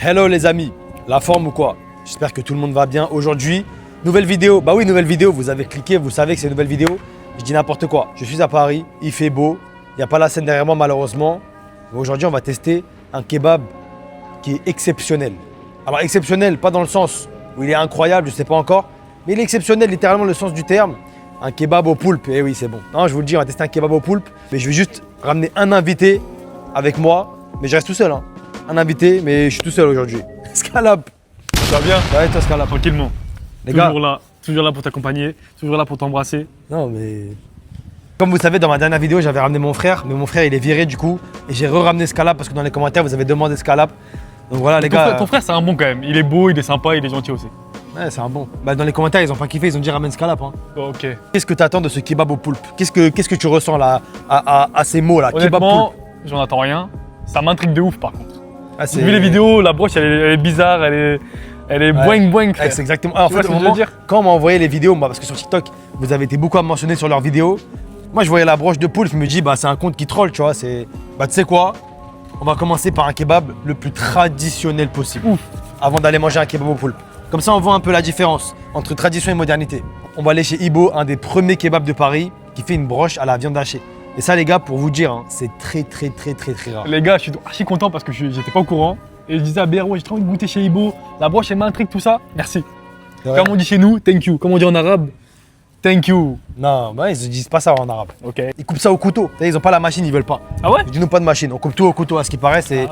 Hello les amis, la forme ou quoi? J'espère que tout le monde va bien. Aujourd'hui, nouvelle vidéo. Bah oui, nouvelle vidéo, vous avez cliqué, vous savez que c'est une nouvelle vidéo. Je dis n'importe quoi. Je suis à Paris, il fait beau. Il n'y a pas la scène derrière moi malheureusement. Mais aujourd'hui, on va tester un kebab qui est exceptionnel. Alors exceptionnel, pas dans le sens où il est incroyable, je sais pas encore. Mais il est exceptionnel, littéralement le sens du terme. Un kebab au poulpe, eh oui c'est bon. Non, je vous le dis, on va tester un kebab au poulpe. Mais je vais juste ramener un invité avec moi. Mais je reste tout seul, hein. Un invité, mais je suis tout seul aujourd'hui. Scalab. Ça va bien? Ouais, toi Scalab. Tranquillement. Les toujours gars. là, toujours là pour t'accompagner, toujours là pour t'embrasser. Non mais... Comme vous savez, dans ma dernière vidéo, j'avais ramené mon frère. Mais mon frère, il est viré du coup. Et j'ai re-ramené Scalab parce que dans les commentaires, vous avez demandé Scalab. Donc voilà les gars. Ton frère c'est un bon quand même. Il est beau, il est sympa, il est gentil aussi. Ouais, c'est un bon. Bah, dans les commentaires, ils ont pas kiffé, ils ont dit ramène Scalab. Hein. Bon, ok. Qu'est-ce que tu attends de ce kebab au poulpe? Qu'est-ce que tu ressens là à ces mots là? Kebab Honnêtement, poulpe. j'en attends rien. Ça m'intrigue de ouf par contre. Ah, J'ai vu les vidéos, la broche elle est bizarre, elle est boing boing. Ouais, c'est exactement. Ah, en fait, au moment, quand on m'a envoyé les vidéos, parce que sur TikTok, vous avez été beaucoup à me mentionner sur leurs vidéos. Moi, je voyais la broche de poulpe, je me dis, bah, c'est un compte qui troll, tu vois. Bah, tu sais quoi? On va commencer par un kebab le plus traditionnel possible. Ouf. Avant d'aller manger un kebab au poulpe. Comme ça, on voit un peu la différence entre tradition et modernité. On va aller chez Ibo, un des premiers kebabs de Paris, qui fait une broche à la viande hachée. Et ça, les gars, pour vous dire, hein, c'est très rare. Les gars, je suis archi content parce que j'étais pas au courant. Et je disais à BR, ouais, j'ai trop envie de goûter chez Ibo. La broche, elle m'intrigue, tout ça. Merci. Comme on dit chez nous, thank you. Comme on dit en arabe, thank you. Non, bah, ils ne disent pas ça en arabe. Ok. Ils coupent ça au couteau. Ils n'ont pas la machine, ils veulent pas. Ah ouais? Dis-nous pas de machine, on coupe tout au couteau. À ce qui paraît, c'est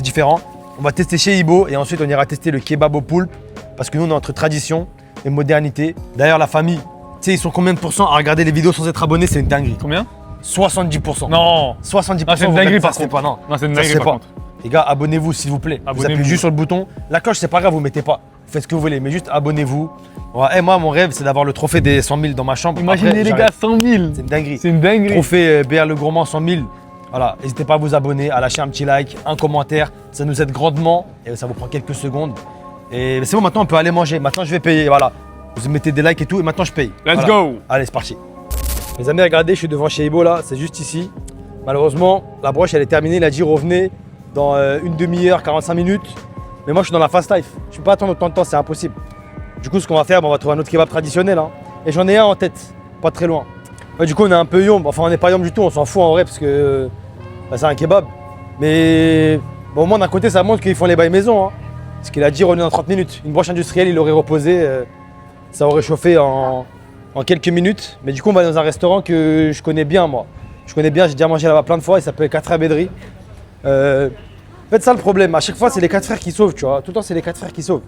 différent. On va tester chez Ibo et ensuite on ira tester le kebab au poulpe. Parce que nous, on est entre tradition et modernité. D'ailleurs, la famille, tu sais, ils sont combien de pourcents à regarder les vidéos sans être abonnés? C'est une dinguerie. Combien? 70%. Non. 70%. Non, c'est une dinguerie par contre. contre. Non, Non, c'est une ça se dinguerie fait par pas. contre. Les gars, abonnez-vous s'il vous plaît. Vous appuyez juste sur le bouton. La cloche, c'est pas grave, vous mettez pas. Vous faites ce que vous voulez, mais juste abonnez-vous. Ouais, moi, mon rêve, c'est d'avoir le trophée des 100 000 dans ma chambre. Imaginez Après, les j'arrête. gars, 100 000. C'est une dinguerie. C'est une dinguerie. Trophée BR Le Gourmand 100 000. Voilà, n'hésitez pas à vous abonner, à lâcher un petit like, un commentaire. Ça nous aide grandement et ça vous prend quelques secondes. Et c'est bon, maintenant on peut aller manger. Maintenant je vais payer, voilà. Vous mettez des likes et tout et maintenant je paye. Let's Voilà. go. Allez, c'est parti. Les amis, regardez, je suis devant chez Ibo là, c'est juste ici. Malheureusement, la broche elle est terminée. Il a dit revenez dans une demi-heure, 45 minutes. Mais moi je suis dans la fast life. Je peux pas attendre autant de temps, c'est impossible. Du coup, ce qu'on va faire, on va trouver un autre kebab traditionnel. Hein. Et j'en ai un en tête, pas très loin. Ouais, du coup, on est un peu yombe. Enfin, on n'est pas yombe du tout, on s'en fout en vrai parce que c'est un kebab. Mais bon, au moins d'un côté, ça montre qu'ils font les bails maison. Hein. Parce qu'il a dit revenez dans 30 minutes. Une broche industrielle, il aurait reposé. Ça aurait chauffé en quelques minutes. Mais du coup, on va dans un restaurant que je connais bien, moi. Je connais bien, j'ai déjà mangé là-bas plein de fois. Il s'appelle 4 Frères Bédri. En fait, ça le problème. À chaque fois, c'est les 4 frères qui sauvent, tu vois. Tout le temps, c'est les 4 frères qui sauvent.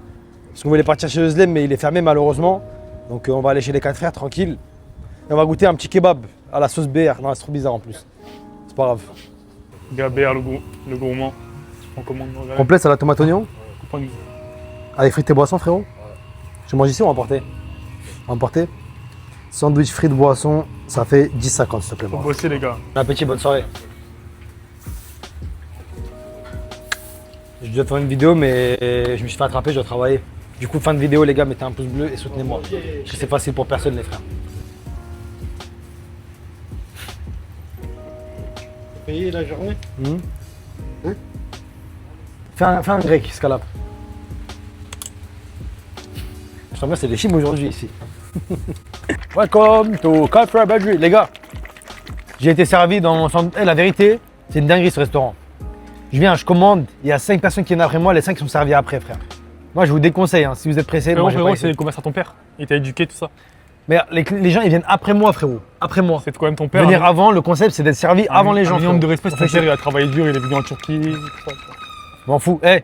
Parce qu'on voulait partir chez Özlem, mais il est fermé malheureusement. Donc, on va aller chez les 4 frères tranquille. Et on va goûter un petit kebab à la sauce BR. Non, c'est trop bizarre en plus. C'est pas grave. Gars, BR le gourmand. On commande. Complet, salade tomate oignon. Avec frites et boissons, frérot. Tu manges ici ou emporter? Emporter. Sandwich, frites, boissons, ça fait 10,50 s'il te plaît. Faut bosser les gars. Bon appétit, bonne soirée. Je dois faire une vidéo, mais je me suis fait attraper, je dois travailler. Du coup, fin de vidéo, les gars, mettez un pouce bleu et soutenez-moi. Parce que c'est facile pour personne, les frères. Payer la journée? Fais un grec, Scalab. Je t'en c'est des chimes aujourd'hui ici. Welcome to 4 Frères Bédri. Les gars, j'ai été servi dans mon centre. La vérité, c'est une dinguerie ce restaurant. Je viens, je commande, il y a 5 personnes qui viennent après moi, les 5 sont servis après, frère. Moi, je vous déconseille, hein, si vous êtes pressé. Frérot, c'est le commerce à ton père. Il t'a éduqué, tout ça. Mais les gens, ils viennent après moi, frérot. Après moi. C'est quand même ton père. Venir avant, le concept, c'est d'être servi avant les gens. Un minimum de respect, Ça c'est fait ton père, il a travaillé dur, il est venu en Turquie, tout ça. Je m'en fous. Hey,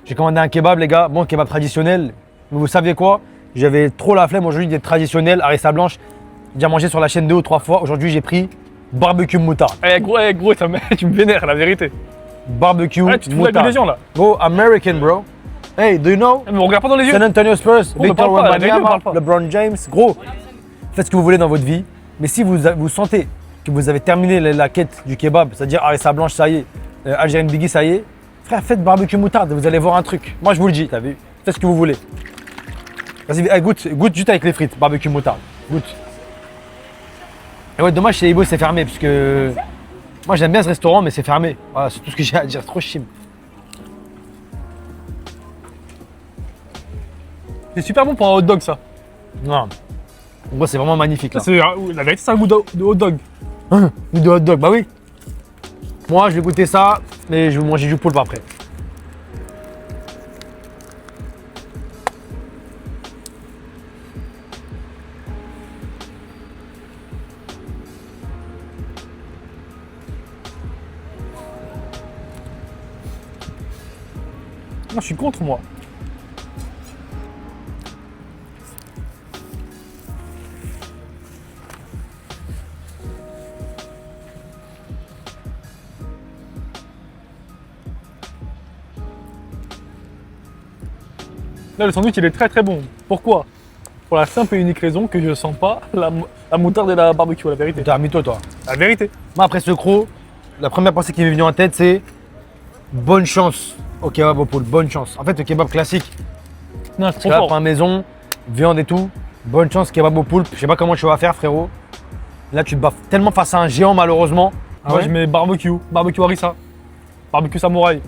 j'ai commandé un kebab, les gars. Bon, kebab traditionnel. Mais vous savez quoi? J'avais trop la flemme aujourd'hui d'être traditionnel, harissa blanche. J'ai déjà mangé sur la chaîne 2 ou 3 fois. Aujourd'hui, j'ai pris barbecue moutarde. Eh gros, tu me vénères, la vérité. Barbecue Tu te fous avec les gens là. Bro, American, bro. Hey, do you know? Eh, mais on regarde pas dans les yeux. San Antonio Spurs, On ne Victor parle pas, Wembanyama, les deux parlent pas. LeBron James. Gros, faites ce que vous voulez dans votre vie. Mais si vous sentez que vous avez terminé la quête du kebab, c'est-à-dire harissa blanche, ça y est, Algérienne Biggie, ça y est, frère, faites barbecue moutarde, vous allez voir un truc. Moi, je vous le dis, t'as vu? Faites ce que vous voulez. Vas-y, hey, goûte juste avec les frites, barbecue moutarde. Goûte. Et ouais, dommage, chez Ibo, c'est fermé, parce que moi, j'aime bien ce restaurant, mais c'est fermé. Voilà, c'est tout ce que j'ai à dire, c'est trop chim. C'est super bon pour un hot dog, ça. Non. Moi, c'est vraiment magnifique là. La vérité, c'est un goût de hot dog. Goût de hot dog, bah oui. Moi, je vais goûter ça, mais je vais manger du poulpe après. Moi, je suis contre, moi. Là, le sandwich, il est très très bon. Pourquoi? Pour la simple et unique raison que je sens pas la moutarde et la barbecue, la vérité. T'es un mytho, toi. La vérité. Moi, après ce croc, la première pensée qui m'est venue en tête, c'est bonne chance au kebab au poulpe. Bonne chance. En fait, le kebab classique, Non, c'est trop kebab fort. pain maison, viande et tout. Bonne chance, kebab au poulpe. Je sais pas comment tu vas faire, frérot. Là, tu te bats tellement face à un géant, malheureusement. Ah Moi, ouais je mets barbecue harissa, barbecue samouraï.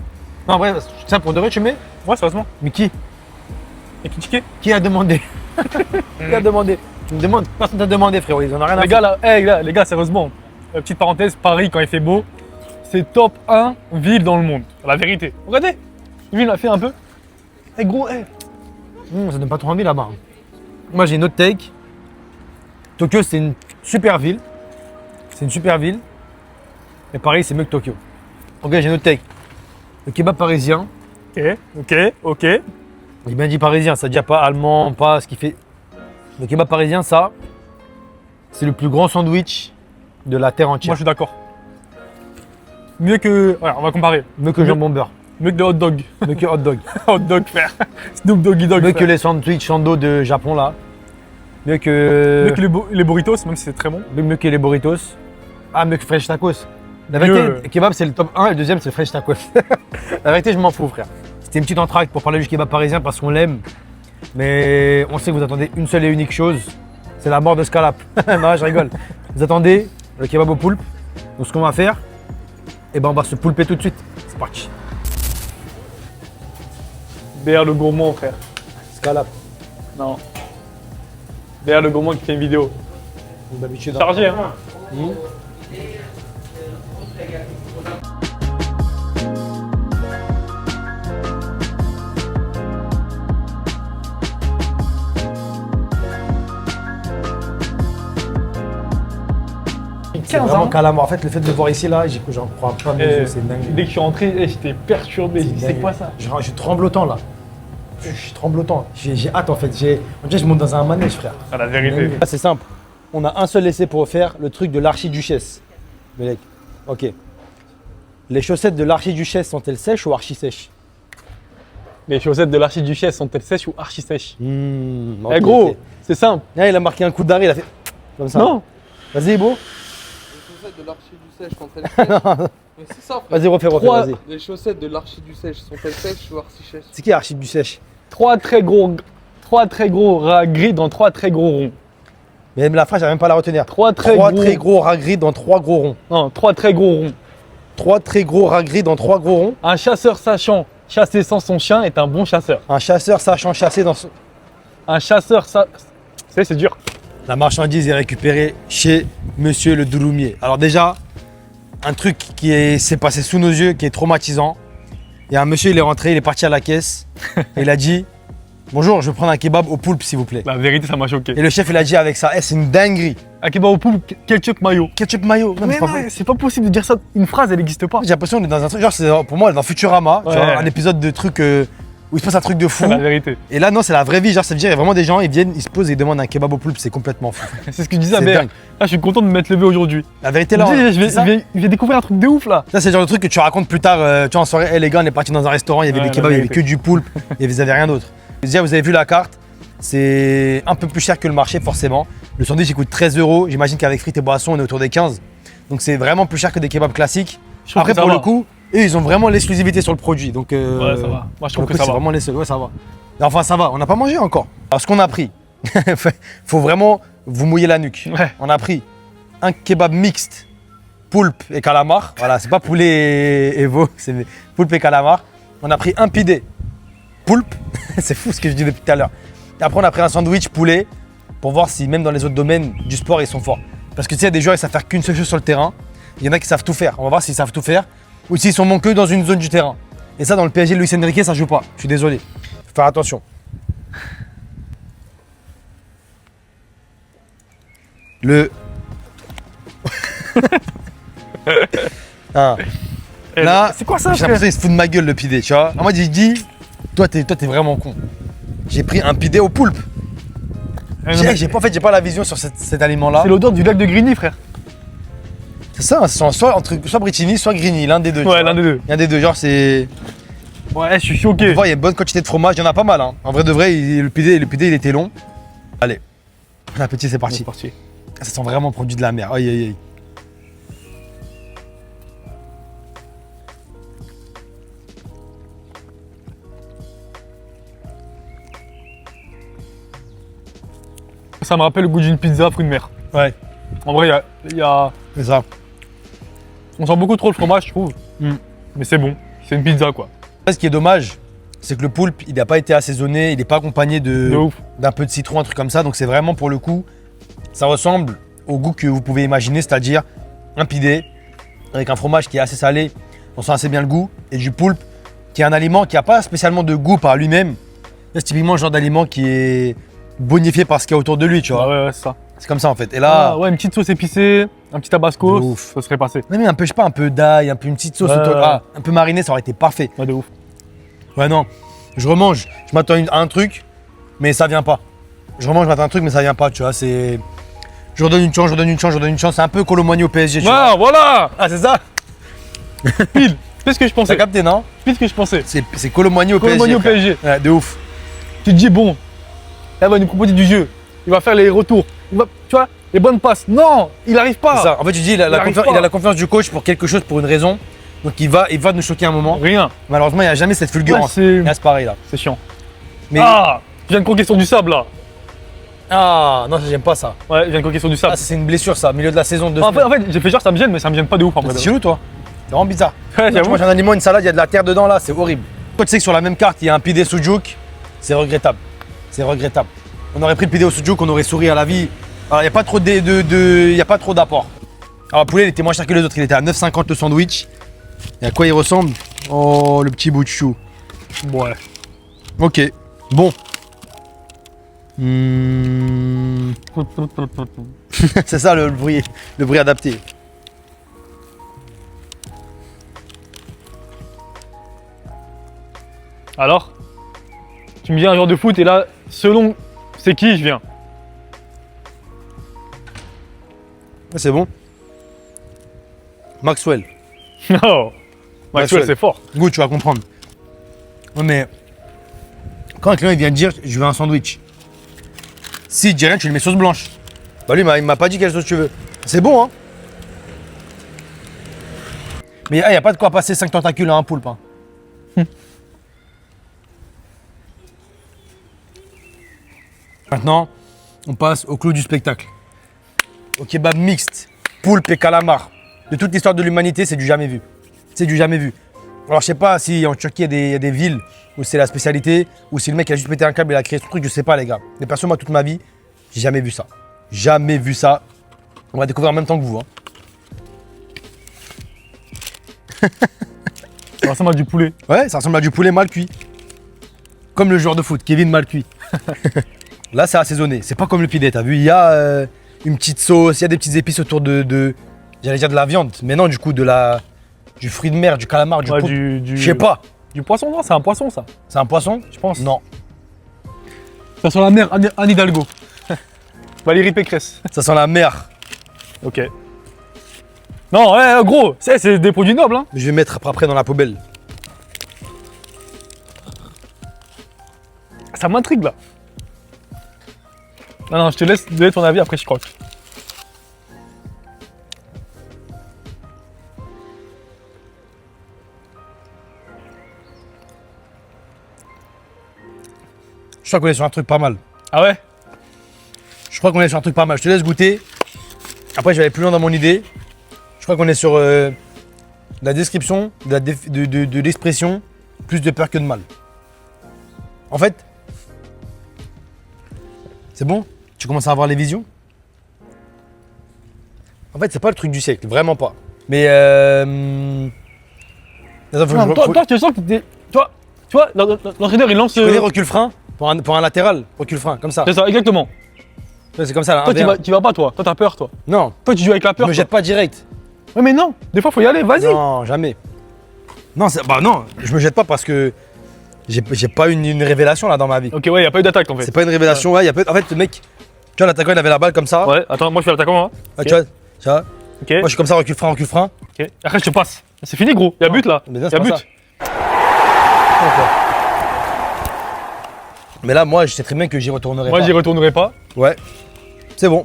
Non, en vrai, ça pour de vrai, tu mets. Ouais, sérieusement. Mais qui? Et Kitike. Qui a demandé? Qui a demandé? Tu me demandes, personne t'a demandé, frérot. Ils en ont rien à Les gars, là, les gars, sérieusement. Petite parenthèse, Paris, quand il fait beau, c'est top 1 ville dans le monde. La vérité. Regardez, lui, il a fait un peu. Eh gros, eh. Ça donne pas trop envie là-bas. Moi, j'ai une autre take. Tokyo, c'est une super ville. C'est une super ville. Mais Paris, c'est mieux que Tokyo. Ok, j'ai une autre take. Le kebab parisien. Ok. J'ai bien dit parisien, ça ne dit pas allemand, pas ce qui fait. Le kebab parisien, ça, c'est le plus grand sandwich de la terre Moi, entière. je suis d'accord. Mieux que. Ouais, on va comparer. Mieux que jambon beurre. Mieux que des hot dogs. Mieux que hot dog. Hot dog, frère. Snoop Doggy Dog. Mieux frère. que les sandwichs Shando de Japon, là. Mieux que. Mieux que les burritos, même si c'est très bon. Mieux que les burritos. Ah, mieux que French tacos. La vérité, Mieux. le kebab, c'est le top 1 et le deuxième, c'est le French tacos. La vérité, je m'en fous, frère. C'était une petite entracte pour parler du kebab parisien parce qu'on l'aime. Mais on sait que vous attendez une seule et unique chose, c'est la mort de Scalap. Non, je rigole. Vous attendez le kebab au poulpe. Donc ce qu'on va faire, eh ben on va se poulper tout de suite. C'est parti. BR le gourmand, frère. Scalap. Non. BR le gourmand qui fait une vidéo. D'habitude. Chargé, hein. C'est vraiment calamar. En fait, le fait de le voir ici, là, j'en crois pas mes yeux, c'est dingue. Dès que je suis rentré, j'étais perturbé. C'est quoi ça? Je suis tremblotant, là. Je suis tremblotant. J'ai hâte, en fait. On dirait que je monte dans un manège, frère. Ah, la vérité. C'est simple. On a un seul essai pour faire le truc de l'archiduchesse. Mais mec, ok. Les chaussettes de l'archiduchesse sont-elles sèches ou archi-sèches? Les chaussettes de l'archiduchesse sont-elles sèches ou archi sèches? Ok, Eh gros, ok. c'est simple. Là, il a marqué un coup d'arrêt, il a fait comme ça. Non. Vas-y, Ibo. Les chaussettes de l'archiduchesse sont-elles sèches? Mais c'est ça, frère. Vas-y, refais, Trois- vas-y. Les chaussettes de l'archiduchesse sont-elles sèches ou archi-sèches? C'est qui archiduchesse? Trois très gros rats gris dans trois très gros ronds. Mais même la phrase, j'arrive même pas à la retenir. Trois très gros rats gris dans 3 gros ronds. Non, trois très gros ronds. 3 très gros rats gris dans 3 gros ronds. Un chasseur sachant chasser sans son chien est un bon chasseur. Un chasseur sachant chasser dans son... Un chasseur c'est dur. La marchandise est récupérée chez Monsieur le Douloumier. Alors déjà, un truc s'est passé sous nos yeux, qui est traumatisant. Il y a un monsieur, il est rentré, il est parti à la caisse. Et il a dit « Bonjour, je veux prendre un kebab au poulpe, s'il vous plaît. La vérité, ça m'a » choqué. Et le chef, il a dit avec ça « c'est une dinguerie. Un kebab au poulpe, ketchup mayo. Ketchup mayo. » Non, mais c'est pas vrai. C'est pas possible de dire ça. Une phrase, elle n'existe pas. J'ai l'impression qu'on est dans un truc, genre pour moi, on est dans Futurama, tu Ouais. vois, un épisode de truc où il se passe un truc de fou. La vérité. Et là, non, c'est la vraie vie. Genre, ça veut dire, il y a vraiment des gens, ils viennent, ils se posent et ils demandent un kebab au poulpe, c'est complètement fou. C'est ce que je disais à C'est BR. Là, dingue. je suis content de m'être levé aujourd'hui. La vérité, Je là, me dis, c'est ça. je vais découvrir un truc de ouf là. Ça, c'est le genre de truc que tu racontes plus tard, tu vois, en soirée. Hey, les gars, on est parti dans un restaurant, il y avait Ouais, des la kebabs, il y avait vérité. que du poulpe, et vous avez rien d'autre. Déjà, vous avez vu la carte, c'est un peu plus cher que le marché, forcément. Le sandwich, il coûte 13 €. J'imagine qu'avec frites et boissons, on est autour des 15. Donc, c'est vraiment plus cher que des kebabs classiques. Je trouve Après, que ça pour va. le coup, eux, ils ont vraiment l'exclusivité sur le produit. Donc, Ouais, ça va. Moi, je trouve que ça va. C'est vraiment les seuls. Ouais, ça va. Et enfin, ça va. On n'a pas mangé encore. Alors, ce qu'on a pris, faut vraiment vous mouiller la nuque. Ouais. On a pris un kebab mixte, poulpe et calamar. Voilà, c'est pas poulet et veau, c'est poulpe et calamar. On a pris un pidé, poulpe. C'est fou ce que je dis depuis tout à l'heure. Et après, on a pris un sandwich poulet pour voir si même dans les autres domaines du sport, ils sont forts. Parce que tu sais, il y a des joueurs, ils savent faire qu'une seule chose sur le terrain. Il y en a qui savent tout faire. On va voir s'ils savent tout faire ou s'ils sont bons que dans une zone du terrain. Et ça, dans le PSG de Luis Enrique, ça joue pas. Je suis désolé. Faut faire attention. Le. Ah. Là, c'est quoi ça, j'ai frère? l'impression qu'il se fout de ma gueule le pidé, tu vois. En mode, il dit, toi, t'es vraiment con. J'ai pris un pidé au poulpe. J'ai pas la vision sur cet aliment-là. C'est l'odeur du lac de Grigny, frère. C'est ça, soit Brittini, soit Grigny, l'un des deux. Ouais, l'un des deux. L'un des deux, genre c'est. Ouais, je suis On choqué. voit, il y a une bonne quantité de fromage, il y en a pas mal. Hein. En vrai de vrai, le pidé, il était long. Allez, bon appétit, c'est parti. C'est parti. Ça sent vraiment produit de la mer. Aïe aïe aïe. Ça me rappelle le goût d'une pizza fruit de mer. Ouais, En vrai, il y a... c'est ça. On sent beaucoup trop le fromage, je trouve. Mm. Mais c'est bon. C'est une pizza, quoi. Ce qui est dommage, c'est que le poulpe, il n'a pas été assaisonné, il n'est pas accompagné De ouf. d'un peu de citron, un truc comme ça. Donc c'est vraiment pour le coup, ça ressemble au goût que vous pouvez imaginer, c'est-à-dire un pidé avec un fromage qui est assez salé, on sent assez bien le goût, et du poulpe qui est un aliment qui n'a pas spécialement de goût par lui-même. C'est typiquement le genre d'aliment qui est bonifié par ce qu'il y a autour de lui, tu vois. Ah ouais, c'est ça. C'est comme ça en fait. Et là, Ouais, une petite sauce épicée, un petit tabasco, De ouf. ça serait passé. même un peu, je sais pas, un peu d'ail, un peu une petite sauce, Ouais. un peu marinée, ça aurait été parfait. Ouais, de ouf. Ouais, non, je remange, je m'attends à un truc, mais ça vient pas. Je remange, je m'attends à un truc, mais ça vient pas, tu vois. C'est. Je redonne une chance, je redonne une chance, je redonne une chance. C'est un peu Colomboigny au PSG, tu vois. Ah, voilà. Ah, c'est ça? Pile. C'est ce que je T'as pensais. capté, non? Pile ce que je pensais. C'est Colomboigny au Colomboigny PSG. au PSG. frère. Ouais, de ouf. Tu te dis, bon, elle va nous proposer du jeu. Il va faire les retours. Il va, tu vois, les bonnes passes. Non, il arrive pas. C'est ça. En fait, tu dis, il a arrive pas. la confiance du coach pour quelque chose, pour une raison. Donc, il va nous choquer un moment. Rien. Malheureusement, il n'y a jamais cette Ouais, fulgurance. c'est Là, c'est pareil, là. c'est chiant. Mais. Ah, je viens de croquer sur du sable, là. Ah, non, j'aime pas ça. Ouais, je viens de croquer sur du Ah, sable. ça, c'est une blessure, ça, au milieu de la saison 2. En fait, j'ai fait genre, ça me gêne, mais ça me gêne pas de ouf, en vrai. C'est chelou, toi. C'est vraiment bizarre. Ouais, Quand tu j'avoue. manges un aliment, une salade, il y a de la terre dedans, là, c'est horrible. Toi, tu sais que sur la même carte, il y a un pidé sujuk, c'est regrettable. C'est regrettable. On aurait pris le pidé au sujuk, on aurait souri à la vie. Alors, il n'y a pas trop y a pas trop d'apport. Alors, le poulet, il était moins cher que les autres, il était à 9,50 le sandwich. Et à quoi il ressemble? Oh, le petit bout de chou. Ouais. Ok, bon. Hmm. C'est ça le bruit adapté. Alors, tu me dis un joueur de foot et là, selon c'est qui, je viens. Ouais, c'est bon. Maxwell. Non. Maxwell, Maxwell. c'est fort. Goût, tu vas comprendre. Ouais, mais quand un client il vient te dire je veux un sandwich, si il dit rien, tu lui mets sauce blanche. Bah lui, il m'a pas dit quelle sauce tu veux. C'est bon, hein. Mais il n'y a pas de quoi passer 5 tentacules à un poulpe. Hein. Maintenant, on passe au clou du spectacle. Au kebab mixte, poulpe et calamar. De toute l'histoire de l'humanité, c'est du jamais vu. C'est du jamais vu. Alors je sais pas si en Turquie il y a des villes où c'est la spécialité, ou si le mec a juste pété un câble et il a créé ce truc, je sais pas les gars. Mais perso, moi toute ma vie, j'ai jamais vu ça. Jamais vu ça. On va découvrir en même temps que vous. Hein. Ça ressemble à du poulet. Ouais, ça ressemble à du poulet mal cuit. Comme le joueur de foot, Kevin mal cuit. Là, c'est assaisonné. C'est pas comme le pidé, t'as vu? Il y a une petite sauce, il y a des petites épices autour j'allais dire de la viande, mais non, du coup, du fruit de mer, du calamar, du Ouais, poulpe. du... Je sais pas. Du poisson, non, c'est un poisson, ça. C'est un poisson? Je pense. Non. Ça sent la mer, Anne Hidalgo. Valérie Pécresse. Ça sent la mer. Ok. Non, ouais, gros, c'est des produits nobles, hein. Je vais mettre après dans la poubelle. Ça m'intrigue, là. Non, je te laisse donner ton avis, après je croque. Je crois qu'on est sur un truc pas mal. Ah ouais? Je crois qu'on est sur un truc pas mal. Je te laisse goûter. Après, je vais aller plus loin dans mon idée. Je crois qu'on est sur la description, de l'expression, plus de peur que de mal. En fait, C'est bon? Tu commences à avoir les visions? En fait, c'est pas le truc du siècle, vraiment pas. Mais Attends, Toi, tu sens que t'es. Tu vois, l'entraîneur il lance. Tu connais recul frein pour un latéral, recul frein, comme ça. C'est ça, exactement. Ouais, c'est comme ça là. Toi, 1v1. tu vas pas, toi. Toi, t'as peur, toi. Non, Toi, tu joues avec la je peur. me toi. jette pas direct. Ouais, mais non. Des fois, faut y aller. Vas-y. Non, jamais. Non, bah non, je me jette pas parce que j'ai pas une révélation là dans ma vie. Ok, ouais, y a pas eu d'attaque en fait. C'est pas une révélation, ouais, en fait, le mec, tu vois, l'attaquant il avait la balle comme ça. Ouais, attends, moi je fais l'attaquant. Hein. Ah, tu vois, Ok. moi je suis comme ça, recul frein, recul frein. Ok. Après, je te passe. C'est fini, gros. Y a Non, but là. mais non, Y c'est a pas but. ça. Mais là, moi, je sais très bien que j'y retournerai Moi, pas. j'y retournerai pas. Ouais, c'est bon,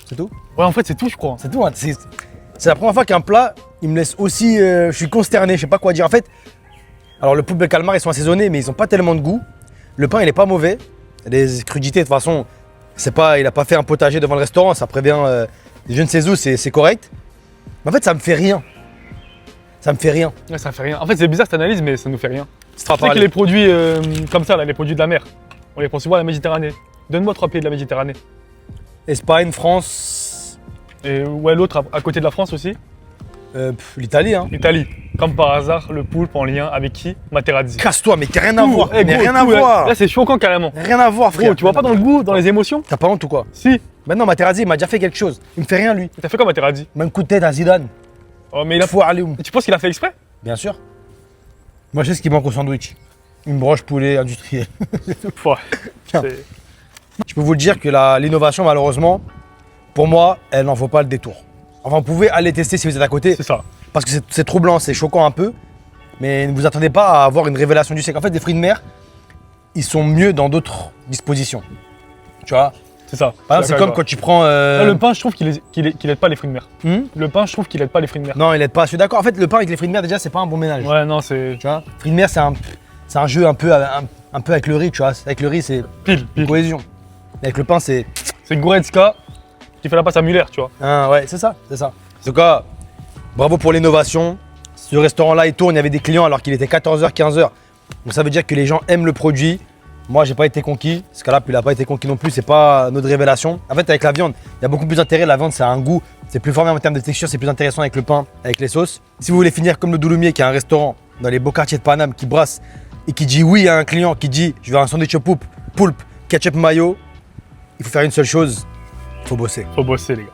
c'est tout. Ouais, en fait, c'est tout, je crois. C'est tout, hein. C'est la première fois qu'un plat, il me laisse aussi. Je suis consterné, je sais pas quoi dire. En fait, alors le poulpe et le calmar, ils sont assaisonnés, mais ils ont pas tellement de goût. Le pain, il est pas mauvais. Les crudités, de toute façon, il a pas fait un potager devant le restaurant, ça prévient je ne sais où, c'est correct. Mais en fait, ça me fait rien. Ça me fait rien. Ouais, ça fait rien. En fait, c'est bizarre cette analyse, mais ça nous fait rien. C'est pas Tu sais que les produits comme ça, là, les produits de la mer, on les prend souvent à la Méditerranée. Donne-moi 3 pays de la Méditerranée. Espagne, France, Et ouais, l'autre à côté de la France aussi, l'Italie, hein. Italie. Comme par hasard, le poulpe en lien avec qui? Materazzi. Casse-toi, mais rien à Tout, voir. eh, Mais gros, rien à tout, là. voir. Là, c'est choquant carrément. Rien à voir, frère. Gros, tu vois pas dans le goût, dans les émotions? T'as pas honte ou quoi? Si. Maintenant, Materazzi, il m'a déjà fait quelque chose. Il me fait rien, lui. T'as fait quoi, Materazzi? Même coup de tête à Zidane. Oh, mais il a. Faut aller où? Tu penses qu'il a fait exprès? Bien sûr. Moi, je sais ce qui manque au sandwich. Une broche poulet industrielle. Ouais. Tiens. C'est- Je peux vous le dire que l'innovation, malheureusement, pour moi, elle n'en vaut pas le détour. Enfin, vous pouvez aller tester si vous êtes à côté, C'est ça. parce que c'est troublant, c'est choquant un peu. Mais ne vous attendez pas à avoir une révélation du siècle. En fait, les fruits de mer, ils sont mieux dans d'autres dispositions. Tu vois? C'est ça. Par exemple, c'est comme quand tu prends. Là, le pain, je trouve qu'il aide pas les fruits de mer. Hmm. Le pain, je trouve qu'il aide pas les fruits de mer. Non, il aide pas. Je suis d'accord. En fait, le pain avec les fruits de mer, déjà, c'est pas un bon ménage. Ouais, non, c'est. Tu vois? Fruits de mer, c'est un jeu un peu avec le riz, tu vois. Avec le riz, c'est Pile. cohésion. Avec le pain, c'est. C'est Goretzka qui fait la passe à Müller, tu vois. Ah, ouais, c'est ça, c'est ça. En tout cas, bravo pour l'innovation. Ce restaurant-là, il tourne, il y avait des clients alors qu'il était 14h, 15h. Donc ça veut dire que les gens aiment le produit. Moi, j'ai pas été conquis. Ce cas-là, il n'a pas été conquis non plus. C'est pas notre révélation. En fait, avec la viande, il y a beaucoup plus d'intérêt. La viande, ça a un goût. C'est plus fort en termes de texture. C'est plus intéressant avec le pain, avec les sauces. Si vous voulez finir comme le Douloumier, qui est un restaurant dans les beaux quartiers de Paname, qui brasse et qui dit oui à un client, qui dit je veux un sandwich au poulpe, ketchup mayo, il faut faire une seule chose. Il faut bosser. Faut bosser, les gars.